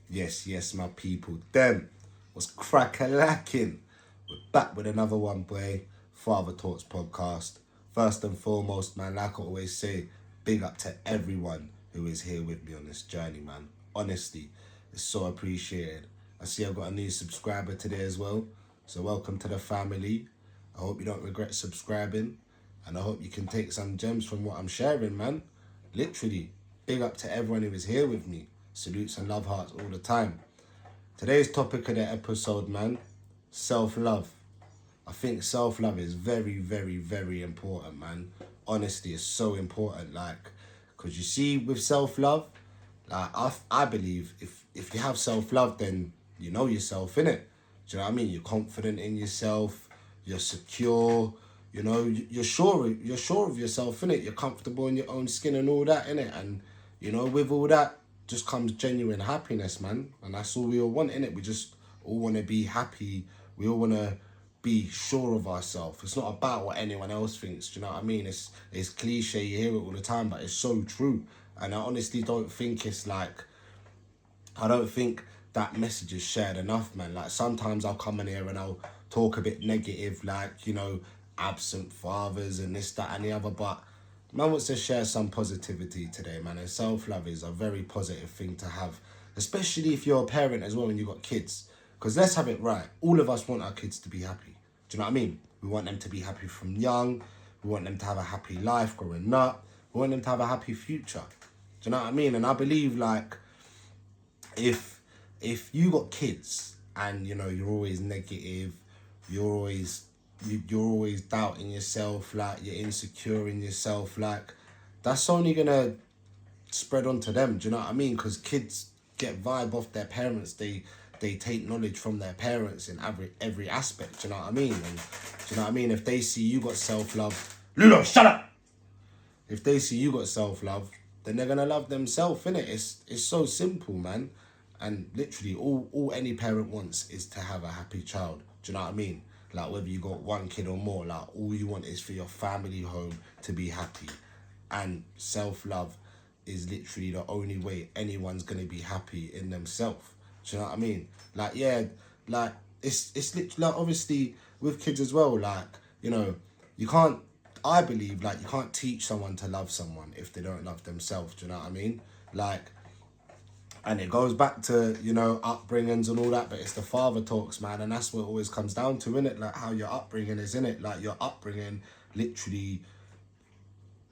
Yes, my people. Them was crack-a-lacking. We're back with another one, boy. Father Talks podcast. First and foremost, man, like I always say, big up to everyone who is here with me on this journey, man. Honestly, it's so appreciated. I see I've got a new subscriber today as well. So welcome to the family. I hope you don't regret subscribing. And I hope you can take some gems from what I'm sharing, man. Literally, big up to everyone who is here with me. Salutes and love hearts all the time. Today's topic of the episode, man, self-love. I think self-love is very, very, very important, man. Honestly, it's so important, like, because you see, with self-love, like, I believe if you have self-love, then you know yourself, innit? Do you know what I mean? You're confident in yourself, you're secure, you know, you're sure of yourself, innit? You're comfortable in your own skin and all that, innit? And, you know, with all that just comes genuine happiness, man. And that's all we all want, innit? We just all want to be happy. We all want to be sure of ourselves. It's not about what anyone else thinks. Do you know what I mean? It's cliche. You hear it all the time, but it's so true. And I honestly don't think it's like, I don't think that message is shared enough, man. Like, sometimes I'll come in here and I'll talk a bit negative, like, you know, absent fathers and this, that, and the other. But man wants to share some positivity today, man. And self-love is a very positive thing to have, especially if you're a parent as well and you've got kids. Because let's have it right. All of us want our kids to be happy. Do you know what I mean? We want them to be happy from young. We want them to have a happy life growing up. We want them to have a happy future. Do you know what I mean? And I believe, like, if you got kids and, you know, you're always negative, you're always doubting yourself, like, you're insecure in yourself, like, that's only gonna spread onto them. Do you know what I mean? Because kids get vibe off their parents. They take knowledge from their parents in every aspect. Do you know what I mean? And do you know what I mean? If they see you got self-love, Ludo, shut up. If they see you got self-love, then they're gonna love themselves, innit? It's so simple, man. And literally, all any parent wants is to have a happy child. Do you know what I mean? Like, whether you got one kid or more, like, all you want is for your family home to be happy. And self-love is literally the only way anyone's gonna be happy in themselves. Do you know what I mean? Like, yeah, like, it's literally, like, obviously with kids as well, like, you know, you can't, I believe, like, you can't teach someone to love someone if they don't love themselves. Do you know what I mean? Like, and it goes back to, you know, upbringings and all that, but it's the father talks, man, and that's what it always comes down to, innit? Like, how your upbringing is, innit? Like, your upbringing literally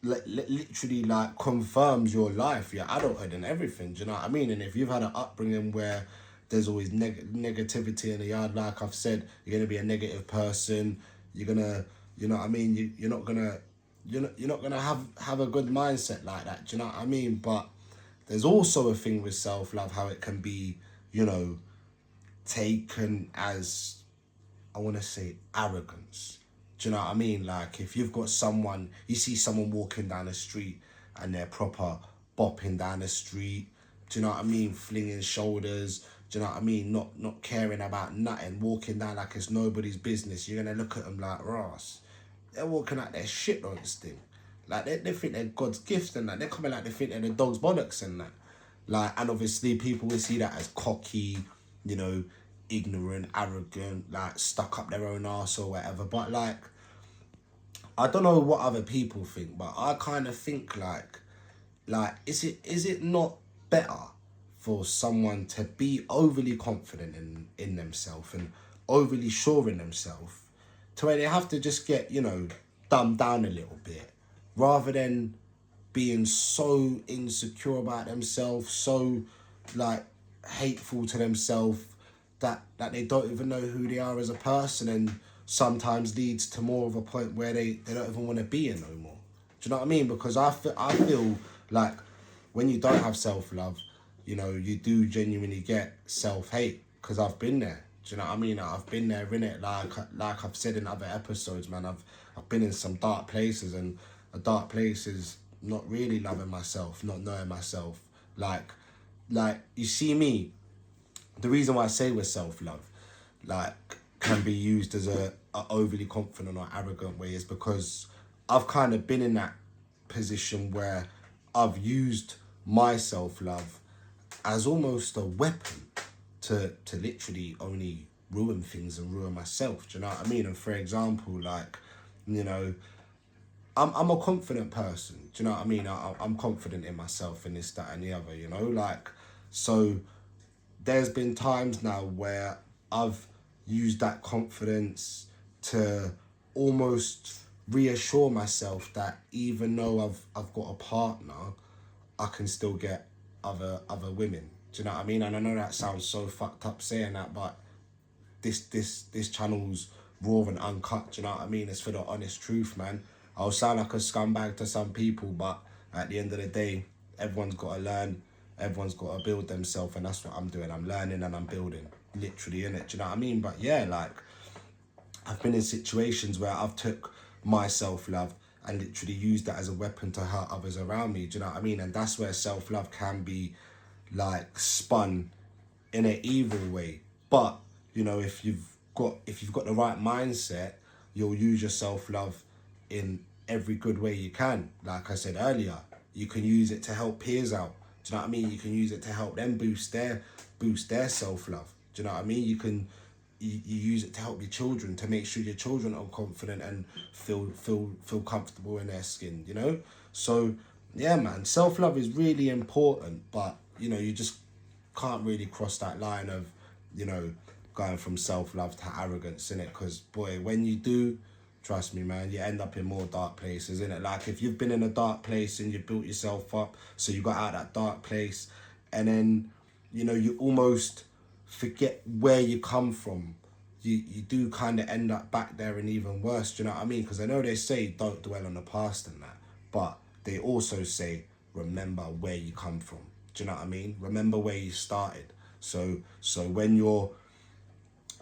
like confirms your life, your adulthood and everything. Do you know what I mean? And if you've had an upbringing where there's always negativity in the yard, like I've said, you're gonna be a negative person. You're gonna, you know what I mean? You're not gonna have a good mindset like that. Do you know what I mean? But there's also a thing with self-love, how it can be, you know, taken as, I want to say, arrogance. Do you know what I mean? Like, if you've got someone, you see someone walking down the street and they're proper bopping down the street, do you know what I mean? Flinging shoulders, do you know what I mean? Not caring about nothing, walking down like it's nobody's business. You're going to look at them like, Ross, they're walking out their shit on this thing. Like, they think they're God's gift and that. They're coming like they think they're the dog's bollocks and that. Like, and obviously people will see that as cocky, you know, ignorant, arrogant, like, stuck up their own arse or whatever. But, like, I don't know what other people think, but I kind of think, like, is it not better for someone to be overly confident in themselves and overly sure in themselves to where they have to just get, you know, dumbed down a little bit, rather than being so insecure about themselves, so, like, hateful to themselves that they don't even know who they are as a person, and sometimes leads to more of a point where they don't even want to be in no more. Do you know what I mean? Because I feel like when you don't have self-love, you know, you do genuinely get self-hate, because I've been there. Do you know what I mean? I've been there, innit? Like I've said in other episodes, man, I've been in some dark places, and a dark place is not really loving myself, not knowing myself. Like, you see me, the reason why I say with self-love, like, can be used as a overly confident or arrogant way is because I've kind of been in that position where I've used my self-love as almost a weapon to literally only ruin things and ruin myself. Do you know what I mean? And for example, like, you know, I'm a confident person. Do you know what I mean? I'm confident in myself and this, that, and the other. You know, like, so there's been times now where I've used that confidence to almost reassure myself that even though I've got a partner, I can still get other women. Do you know what I mean? And I know that sounds so fucked up saying that, but this channel's raw and uncut. Do you know what I mean? It's for the honest truth, man. I'll sound like a scumbag to some people, but at the end of the day, everyone's got to learn. Everyone's got to build themselves, and that's what I'm doing. I'm learning and I'm building, literally, innit? Do you know what I mean? But yeah, like, I've been in situations where I've took my self-love and literally used that as a weapon to hurt others around me. Do you know what I mean? And that's where self-love can be, like, spun in an evil way. But, you know, if you've got the right mindset, you'll use your self-love in every good way you can. Like I said earlier, you can use it to help peers out. Do you know what I mean? You can use it to help them boost their self-love. Do you know what I mean? You use it to help your children, to make sure your children are confident and feel comfortable in their skin, you know? So yeah, man, self-love is really important, but you know, you just can't really cross that line of, you know, going from self-love to arrogance, innit? Because boy, when you do, trust me, man, you end up in more dark places, innit? Like, if you've been in a dark place and you built yourself up, so you got out that dark place, and then, you know, you almost forget where you come from. You do kind of end up back there and even worse, do you know what I mean? Because I know they say don't dwell on the past and that, but they also say remember where you come from. Do you know what I mean? Remember where you started. So when you're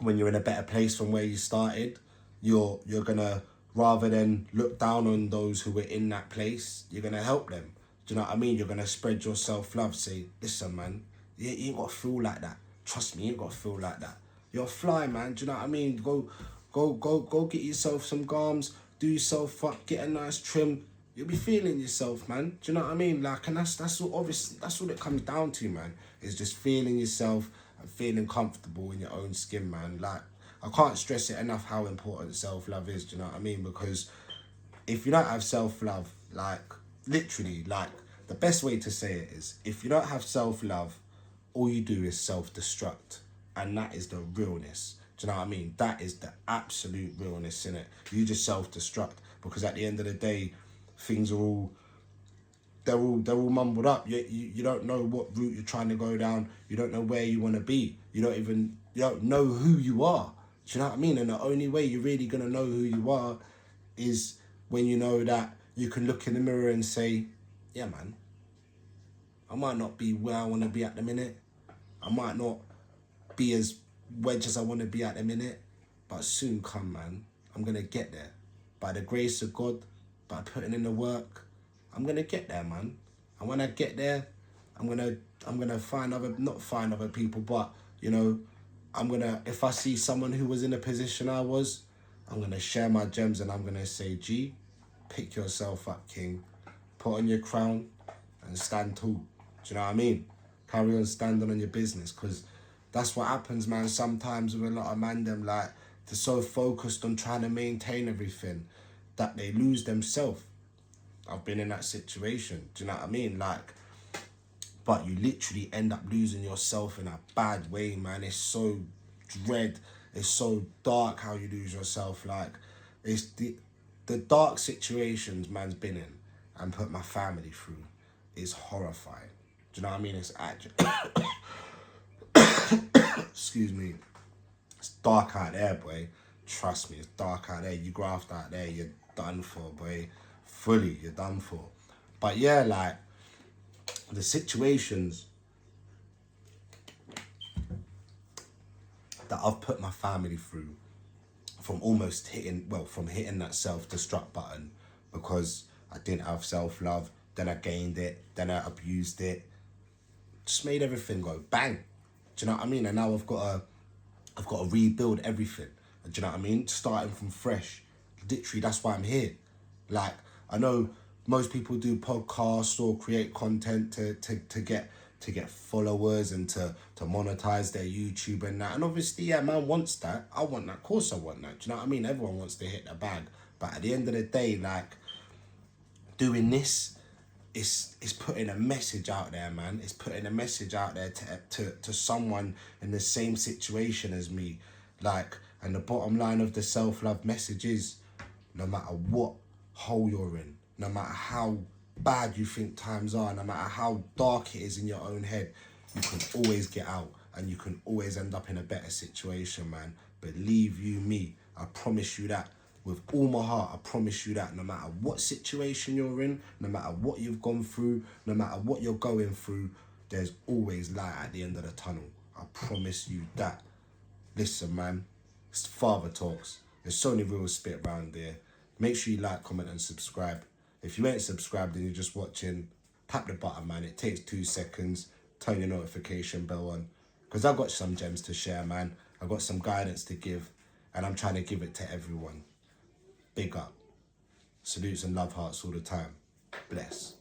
in a better place from where you started, you're gonna, rather than look down on those who were in that place, you're gonna help them. Do you know what I mean? You're gonna spread your self-love. Say, listen, man, you ain't gotta feel like that. Trust me, you ain't gotta feel like that. You're a fly, man. Do you know what I mean? Go get yourself some garms, do yourself up, get a nice trim. You'll be feeling yourself, man. Do you know what I mean? Like, and that's what, obviously, that's what it comes down to, man. It's just feeling yourself and feeling comfortable in your own skin, man. Like, I can't stress it enough how important self-love is, do you know what I mean? Because if you don't have self-love, like, literally, like, the best way to say it is, if you don't have self-love, all you do is self-destruct. And that is the realness. Do you know what I mean? That is the absolute realness in it. You just self-destruct, because at the end of the day, things are all, they're all mumbled up. You don't know what route you're trying to go down. You don't know where you want to be. You don't know who you are. Do you know what I mean? And the only way you're really gonna know who you are is when you know that you can look in the mirror and say, yeah, man, I might not be where I want to be at the minute. I might not be as wedge as I want to be at the minute, but soon come, man. I'm gonna get there. By the grace of God, by putting in the work, I'm gonna get there, man. And when I get there, I'm gonna not find other people, but you know, if I see someone who was in a position I was, I'm gonna share my gems and I'm gonna say, G, pick yourself up, king. Put on your crown and stand tall. Do you know what I mean? Carry on standing on your business, because that's what happens, man. Sometimes with a lot of man, them, like, they're so focused on trying to maintain everything that they lose themselves. I've been in that situation. Do you know what I mean? Like, but you literally end up losing yourself in a bad way, man. It's so dread. It's so dark how you lose yourself. Like, it's the dark situations man's been in and put my family through is horrifying. Do you know what I mean? It's actually, excuse me, it's dark out there, boy. Trust me, it's dark out there. You graft out there, you're done for, boy. Fully, you're done for. But yeah, like, the situations that I've put my family through, from hitting that self-destruct button because I didn't have self-love, then I gained it, then I abused it, just made everything go bang. Do you know what I mean? And now I've got to rebuild everything. Do you know what I mean? Starting from fresh. Literally, that's why I'm here. Like, I know most people do podcasts or create content to get to get followers and to monetize their YouTube and that. And obviously, yeah, man wants that. I want that. Of course I want that. Do you know what I mean? Everyone wants to hit the bag. But at the end of the day, like, doing this is putting a message out there, man. It's putting a message out there to someone in the same situation as me. Like, and the bottom line of the self-love message is, no matter what hole you're in, no matter how bad you think times are, no matter how dark it is in your own head, you can always get out and you can always end up in a better situation, man. Believe you me, I promise you that. With all my heart, I promise you that. No matter what situation you're in, no matter what you've gone through, no matter what you're going through, there's always light at the end of the tunnel. I promise you that. Listen, man, it's Father Talks. There's so many real spit around there. Make sure you like, comment, and subscribe. If you ain't subscribed and you're just watching, tap the button, man. It takes 2 seconds. Turn your notification bell on. Because I've got some gems to share, man. I've got some guidance to give. And I'm trying to give it to everyone. Big up. Salutes and love hearts all the time. Bless.